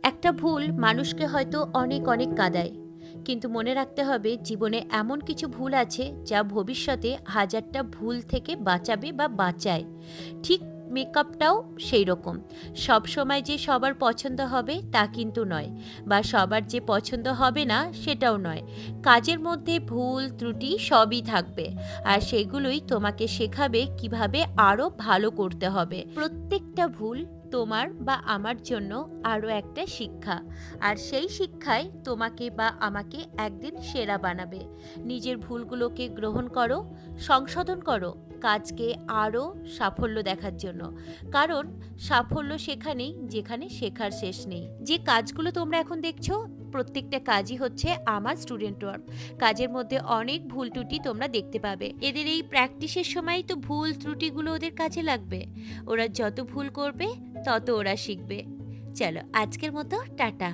একটা ভুল মানুষকে হয়তো অনেক অনেক কাঁদায়, কিন্তু মনে রাখতে হবে জীবনে এমন কিছু ভুল আছে যা ভবিষ্যতে হাজারটা ভুল থেকে বাঁচাবে বা বাঁচায়। ঠিক মেকআপটাও সেই রকম। সব সময় যে সবার পছন্দ হবে তা কিন্তু নয়, বা সবার যে পছন্দ হবে না সেটাও নয়। কাজের মধ্যে ভুল ত্রুটি সবই থাকবে, আর সেগুলোই তোমাকে শেখাবে কিভাবে আরও ভালো করতে হবে। প্রত্যেকটা ভুল তোমার বা আমার জন্য আরও একটা শিক্ষা, আর সেই শিক্ষাই তোমাকে বা আমাকে একদিন সেরা বানাবে। নিজের ভুলগুলোকে গ্রহণ করো, সংশোধন করো, কাজকে আরও সাফল্য দেখার জন্য। কারণ সাফল্য সেখানেই যেখানে শেখার শেষ নেই। যে কাজগুলো তোমরা এখন দেখছো, প্রত্যেকটা কাজই হচ্ছে আমার স্টুডেন্ট ওয়ার্ক। কাজের মধ্যে অনেক ভুল ত্রুটি তোমরা দেখতে পাবে। এদের এই প্র্যাকটিসের সময় তো ভুল ত্রুটিগুলো ওদের কাজে লাগবে। ওরা যত ভুল করবে তত ওরা শিখবে। চলো, আজকের মতো টাটা।